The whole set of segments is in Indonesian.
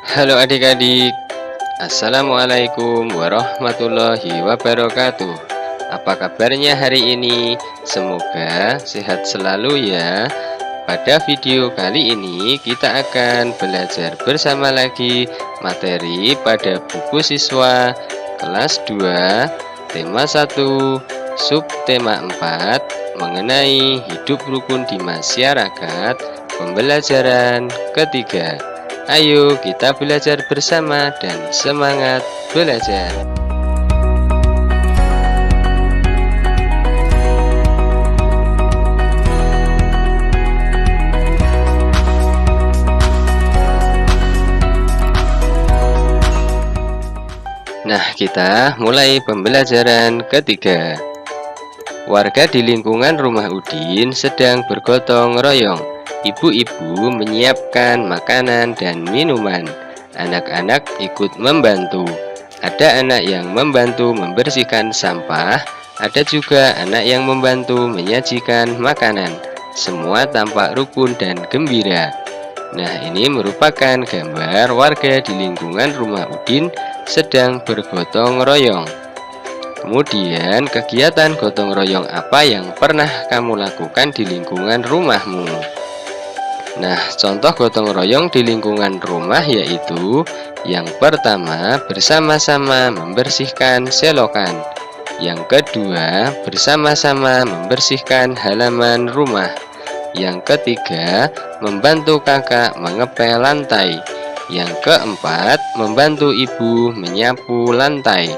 Halo adik-adik, Assalamualaikum warahmatullahi wabarakatuh. Apa kabarnya hari ini? Semoga sehat selalu ya. Pada video kali ini kita akan belajar bersama lagi materi pada buku siswa kelas 2, tema 1, subtema 4 mengenai hidup rukun di masyarakat, pembelajaran ketiga. Ayo kita belajar bersama dan semangat belajar. Nah, kita mulai pembelajaran ketiga. Warga di lingkungan rumah Udin sedang bergotong royong. Ibu-ibu menyiapkan makanan dan minuman. Anak-anak ikut membantu. Ada anak yang membantu membersihkan sampah. Ada juga anak yang membantu menyajikan makanan. Semua tampak rukun dan gembira. Nah, ini merupakan gambar warga di lingkungan rumah Udin sedang bergotong royong. Kemudian, kegiatan gotong royong apa yang pernah kamu lakukan di lingkungan rumahmu? Nah, contoh gotong royong di lingkungan rumah yaitu yang pertama, bersama-sama membersihkan selokan. Yang kedua, bersama-sama membersihkan halaman rumah. Yang ketiga, membantu kakak mengepel lantai. Yang keempat, membantu ibu menyapu lantai.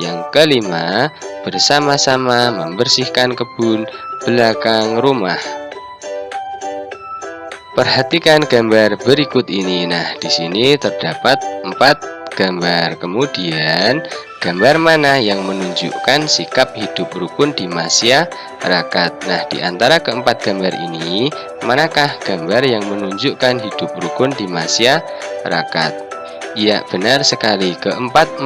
Yang kelima, bersama-sama membersihkan kebun belakang rumah. Perhatikan gambar berikut ini. Nah, di sini terdapat 4 gambar. Kemudian, gambar mana yang menunjukkan sikap hidup rukun di masyarakat? Nah, di antara keempat gambar ini, manakah gambar yang menunjukkan hidup rukun di masyarakat? Ya, benar sekali. Keempat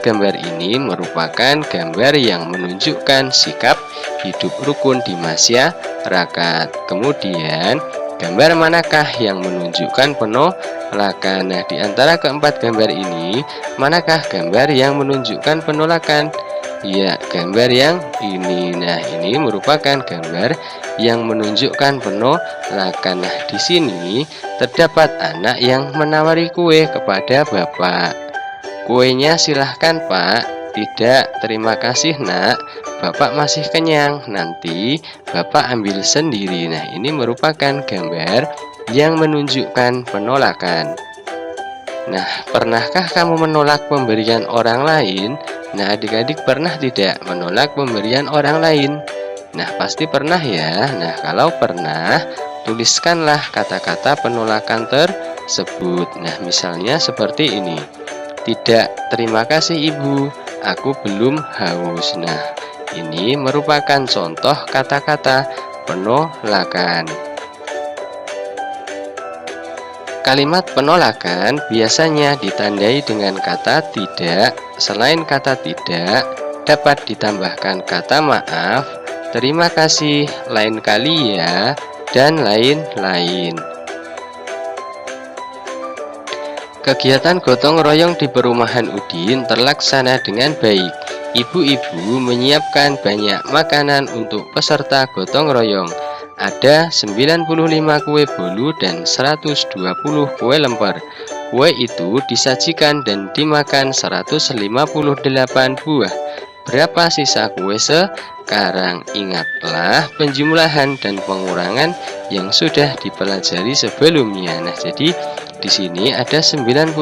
gambar ini merupakan gambar yang menunjukkan sikap hidup rukun di masyarakat. Kemudian, gambar manakah yang menunjukkan penolakan? Nah, di antara keempat gambar ini, manakah gambar yang menunjukkan penolakan? Ya, gambar yang ini. Nah, ini merupakan gambar yang menunjukkan penolakan. Nah, di sini terdapat anak yang menawari kue kepada bapak. Kuenya silahkan pak. Tidak, terima kasih nak. Bapak masih kenyang. Nanti bapak ambil sendiri. Nah, ini merupakan gambar yang menunjukkan penolakan. Nah, pernahkah kamu menolak pemberian orang lain? Nah, adik-adik pernah tidak menolak pemberian orang lain? Nah, pasti pernah ya. Nah, kalau pernah, tuliskanlah kata-kata penolakan tersebut. Nah, misalnya seperti ini. Tidak, terima kasih ibu, aku belum haus. Nah, ini merupakan contoh kata-kata penolakan. Kalimat penolakan biasanya ditandai dengan kata tidak. Selain kata tidak, dapat ditambahkan kata maaf, terima kasih, lain kali ya, dan lain-lain. Kegiatan gotong royong di perumahan Udin terlaksana dengan baik. Ibu-ibu menyiapkan banyak makanan untuk peserta gotong royong. Ada 95 kue bolu dan 120 kue lemper. Kue itu disajikan dan dimakan 158 buah. Berapa sisa kue sekarang? Ingatlah penjumlahan dan pengurangan yang sudah dipelajari sebelumnya. Nah, jadi di sini ada 95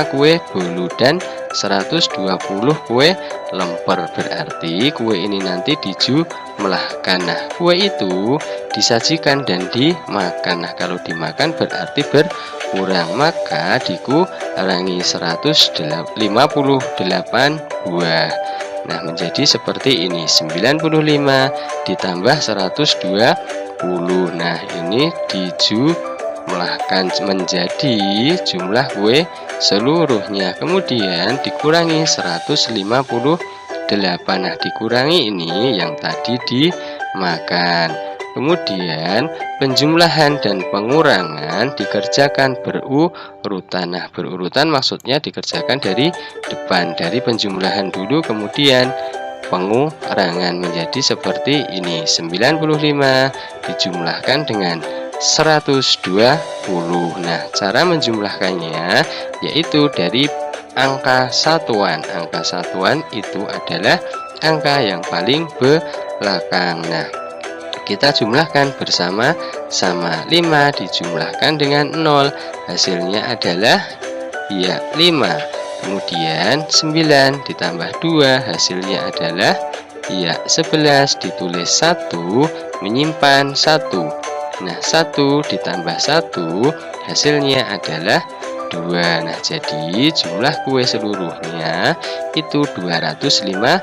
kue bolu dan 120 kue lemper. Berarti kue ini nanti dijumlahkan. Nah, kue itu disajikan dan dimakan. Nah, kalau dimakan berarti berkurang, maka dikurangi 158 buah. Nah, menjadi seperti ini, 95 ditambah 120. Nah, ini dijumlahkan menjadi jumlah kue seluruhnya. Kemudian dikurangi 158. Nah, dikurangi ini yang tadi dimakan. Kemudian penjumlahan dan pengurangan dikerjakan berurutan. Nah, berurutan maksudnya dikerjakan dari depan, dari penjumlahan dulu kemudian pengurangan, menjadi seperti ini. 95 dijumlahkan dengan 120. Nah, cara menjumlahkannya yaitu dari angka satuan. Angka satuan itu adalah angka yang paling belakang. Nah, kita jumlahkan bersama-sama. 5 dijumlahkan dengan 0, hasilnya adalah ya 5. Kemudian 9 ditambah 2, hasilnya adalah ya 11. Ditulis 1, menyimpan 1. Nah, 1 ditambah 1, hasilnya adalah 2. Nah, jadi jumlah kue seluruhnya itu 215.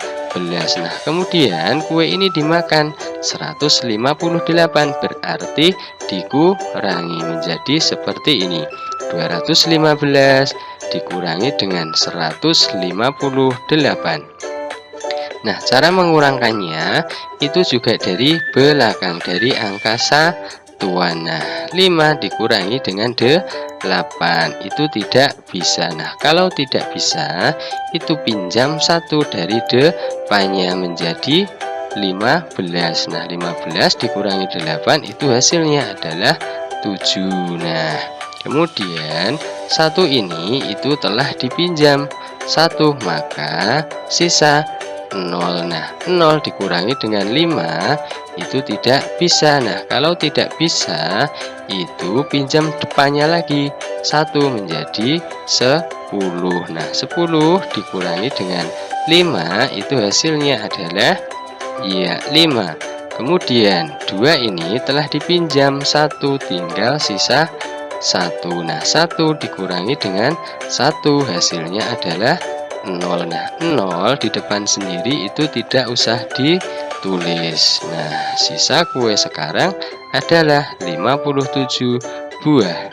Nah, kemudian kue ini dimakan 158, berarti dikurangi menjadi seperti ini. 215 dikurangi dengan 158. Nah, cara mengurangkannya itu juga dari belakang, dari angka satuan. Nah, 5 dikurangi dengan 8 itu tidak bisa. Nah, kalau tidak bisa itu pinjam 1 dari depannya menjadi 15. Nah, 15 dikurangi 8 itu hasilnya adalah 7. Nah, kemudian 1 ini itu telah dipinjam 1, maka sisa 0. Nah, 0 dikurangi dengan 5 itu tidak bisa. Nah, kalau tidak bisa itu pinjam depannya lagi 1 menjadi 10. Nah, 10 dikurangi dengan 5 itu hasilnya adalah ya 5. Kemudian 2 ini telah dipinjam 1, tinggal sisa 1. Nah, 1 dikurangi dengan 1 hasilnya adalah 0. Nah, 0 di depan sendiri itu tidak usah ditulis. Nah, sisa kue sekarang adalah 57 buah.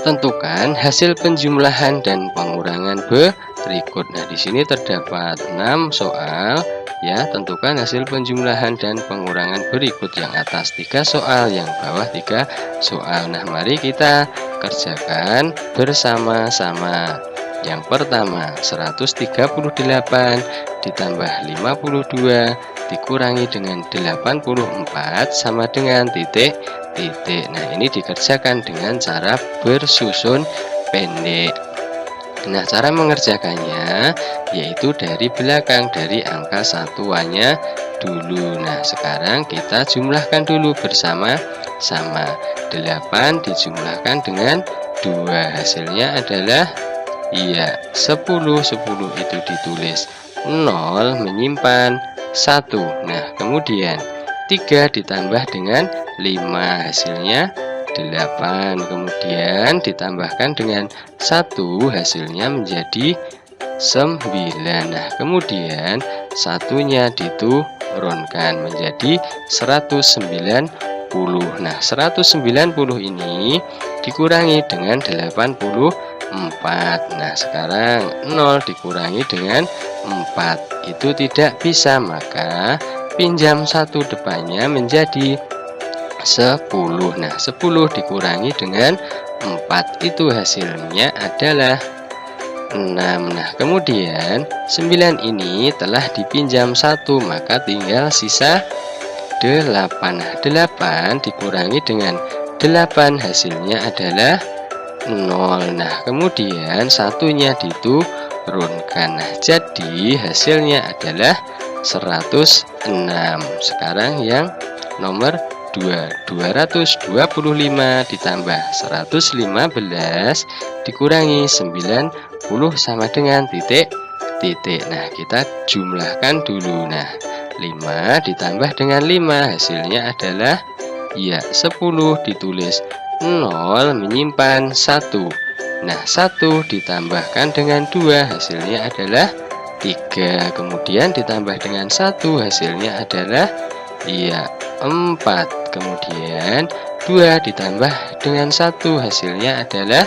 Tentukan hasil penjumlahan dan pengurangan berikut. Nah, di sini terdapat 6 soal. Ya, tentukan hasil penjumlahan dan pengurangan berikut. Yang atas 3 soal, yang bawah 3 soal. Nah, mari kita kerjakan bersama-sama. Yang pertama, 138 ditambah 52 dikurangi dengan 84 sama dengan titik. Nah, ini dikerjakan dengan cara bersusun pendek. Nah, cara mengerjakannya yaitu dari belakang, dari angka satuannya dulu. Nah, sekarang kita jumlahkan dulu bersama-sama. 8 dijumlahkan dengan 2, hasilnya adalah iya 10. 10 itu ditulis 0, menyimpan 1. Nah, kemudian 3 ditambah dengan 5, hasilnya 8. Kemudian ditambahkan dengan 1, hasilnya menjadi 9. Nah, kemudian satunya diturunkan menjadi 190. Nah, 190 ini dikurangi dengan 84. Nah, sekarang 0 dikurangi dengan 4 itu tidak bisa, maka pinjam 1 depannya menjadi 10. Nah, 10 dikurangi dengan 4 itu hasilnya adalah 6. Nah, kemudian 9 ini telah dipinjam 1, maka tinggal sisa 8. Nah, 8 dikurangi dengan 8 hasilnya adalah 0. Nah, kemudian satunya diturunkan. Nah, jadi hasilnya adalah 106. Sekarang yang nomor 225 ditambah 115 dikurangi 90 sama dengan titik. Nah, kita jumlahkan dulu. Nah, 5 ditambah dengan 5 hasilnya adalah ya 10. Ditulis 0, menyimpan 1. Nah, 1 ditambahkan dengan 2 hasilnya adalah 3. Kemudian ditambah dengan 1 hasilnya adalah ya 4. Kemudian 2 ditambah dengan 1 hasilnya adalah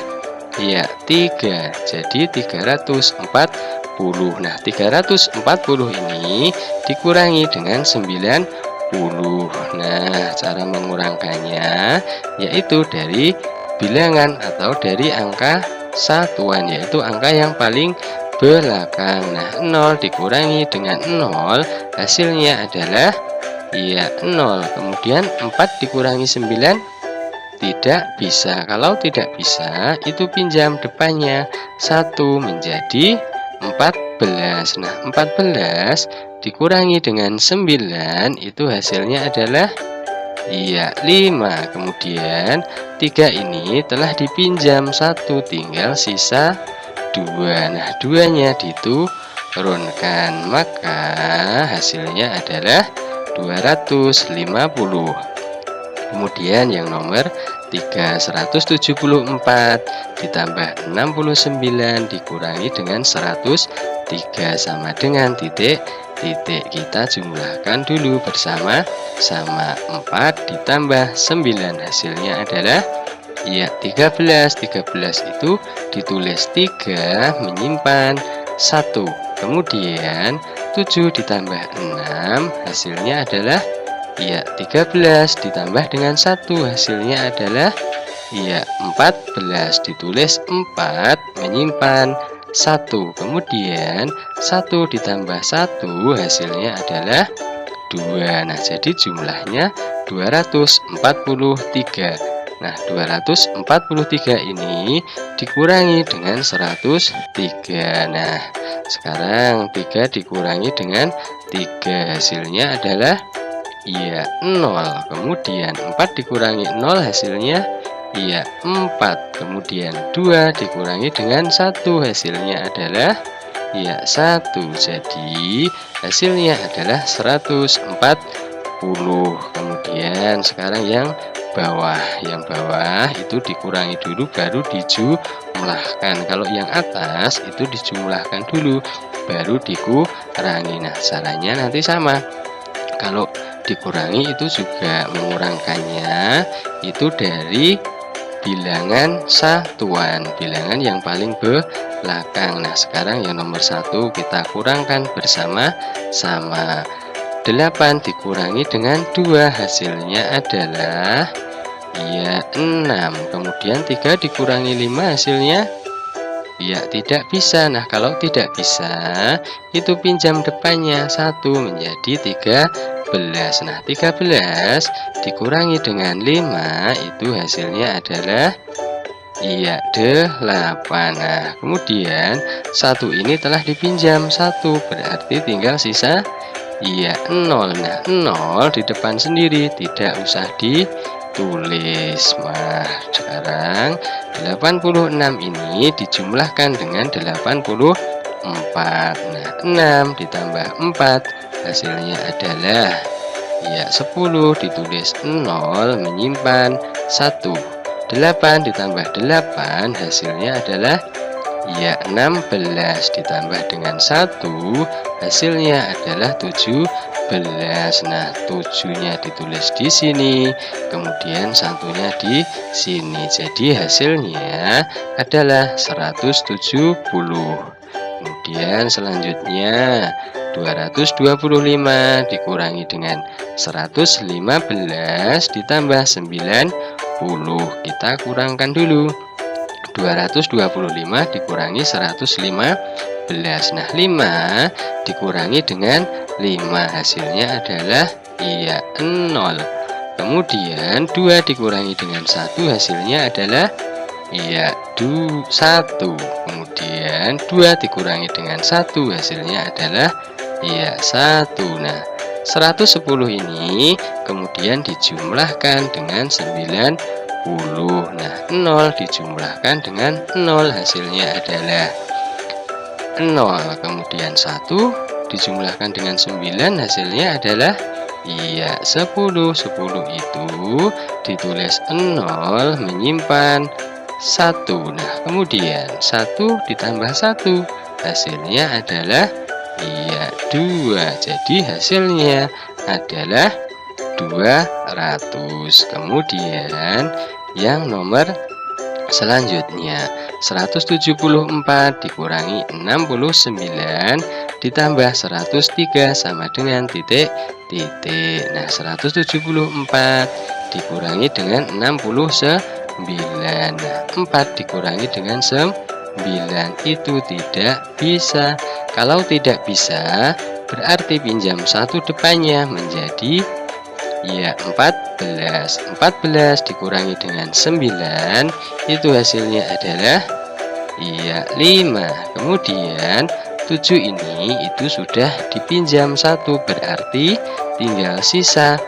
ya 3. Jadi 340. Nah, 340 ini dikurangi dengan 90. Nah, cara mengurangkannya yaitu dari bilangan atau dari angka satuan, yaitu angka yang paling belakang. Nah, 0 dikurangi dengan 0 hasilnya adalah 0. Kemudian 4 dikurangi 9 tidak bisa. Kalau tidak bisa, itu pinjam depannya 1 menjadi 14. Nah, 14 dikurangi dengan 9 itu hasilnya adalah 5. Kemudian 3 ini telah dipinjam 1, tinggal sisa 2. Nah, 2-nya diturunkan, maka hasilnya adalah 250. Kemudian yang nomor 3, 174 ditambah 69 dikurangi dengan 103 sama dengan titik. Kita jumlahkan dulu bersama-sama. 4 ditambah 9 hasilnya adalah 13. 13 itu ditulis 3 menyimpan 1. Kemudian 7 ditambah 6 hasilnya adalah 13 ditambah dengan 1 hasilnya adalah 14. Ditulis 4 menyimpan 1. Kemudian 1 ditambah 1 hasilnya adalah 2. Nah, jadi jumlahnya 243. Nah, 243 ini dikurangi dengan 103. Nah, sekarang 3 dikurangi dengan 3 hasilnya adalah 0. Kemudian 4 dikurangi 0 hasilnya 4. Kemudian 2 dikurangi dengan 1 hasilnya adalah 1. Jadi hasilnya adalah 140. Kemudian sekarang yang bawah itu dikurangi dulu baru dijumlahkan. Kalau yang atas itu dijumlahkan dulu baru dikurangi. Nah, caranya nanti sama. Kalau dikurangi itu juga mengurangkannya itu dari bilangan satuan, bilangan yang paling belakang. Nah, sekarang yang nomor 1 kita kurangkan bersama-sama. 8 dikurangi dengan 2 hasilnya adalah 6. Kemudian 3 dikurangi 5 hasilnya tidak bisa. Nah, kalau tidak bisa itu pinjam depannya 1 menjadi 13. Nah, 13 dikurangi dengan 5 itu hasilnya adalah 8. Nah, kemudian 1 ini telah dipinjam 1, berarti tinggal sisa 0. Nah, 0 di depan sendiri tidak usah ditulis. Nah, sekarang 86 ini dijumlahkan dengan 84. Nah, 6 ditambah 4 hasilnya adalah 10. Ditulis 0 menyimpan 1. 8 ditambah 8 hasilnya adalah 16 ditambah dengan 1 hasilnya adalah 17. Nah, 7-nya ditulis di sini, kemudian 1-nya di sini. Jadi hasilnya adalah 170. Kemudian selanjutnya 225 dikurangi dengan 115 ditambah 90. Kita kurangkan dulu. 225 dikurangi 115. Nah, 5 dikurangi dengan 5 hasilnya adalah 0. Kemudian 2 dikurangi dengan 1 hasilnya adalah 1. Kemudian 2 dikurangi dengan 1 hasilnya adalah 1. Nah, 110 ini kemudian dijumlahkan dengan 90. Nah, 0 dijumlahkan dengan 0 hasilnya adalah 0. Kemudian 1 dijumlahkan dengan 9 hasilnya adalah 10. 10 itu ditulis 0 menyimpan 1. Nah, kemudian 1 ditambah 1 hasilnya adalah 2. Jadi hasilnya adalah 200. Kemudian yang nomor Selanjutnya, 174 dikurangi 69 ditambah 103 sama dengan titik. Nah, 174 dikurangi dengan 69. Nah, 4 dikurangi dengan 9 itu tidak bisa. Kalau tidak bisa, berarti pinjam satu depannya menjadi 14. 14 dikurangi dengan 9 itu hasilnya adalah 5. Kemudian 7 ini itu sudah dipinjam satu, berarti tinggal sisa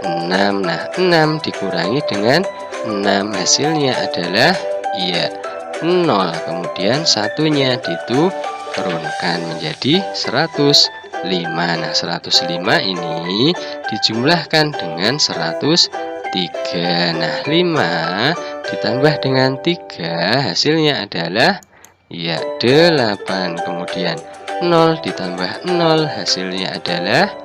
6. Nah, 6 dikurangi dengan 6 hasilnya adalah 0. Kemudian satunya diturunkan menjadi 105. Nah, 105 ini dijumlahkan dengan 103. Nah, 5 ditambah dengan 3 hasilnya adalah 8. Kemudian 0 ditambah 0 hasilnya adalah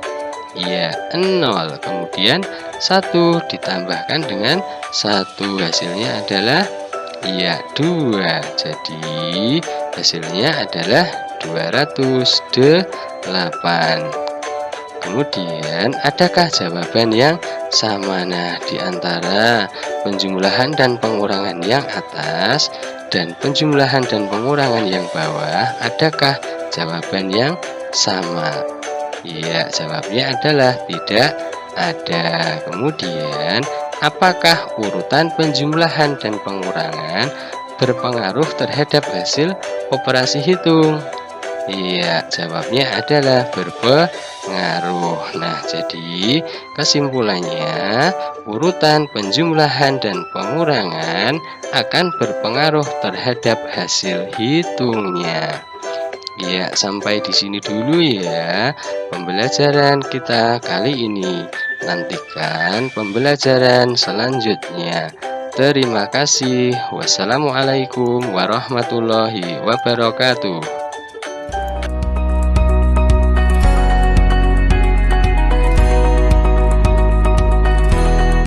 0. Kemudian 1 ditambahkan dengan 1 hasilnya adalah 2. Jadi hasilnya adalah 208. Kemudian adakah jawaban yang sama? Nah, di antara penjumlahan dan pengurangan yang atas dan penjumlahan dan pengurangan yang bawah, adakah jawaban yang sama? Jawabnya adalah tidak ada. Kemudian, apakah urutan penjumlahan dan pengurangan berpengaruh terhadap hasil operasi hitung? Jawabnya adalah berpengaruh. Nah, jadi kesimpulannya, urutan penjumlahan dan pengurangan akan berpengaruh terhadap hasil hitungnya. Sampai di sini dulu ya pembelajaran kita kali ini. Nantikan pembelajaran selanjutnya. Terima kasih. Wassalamualaikum warahmatullahi wabarakatuh.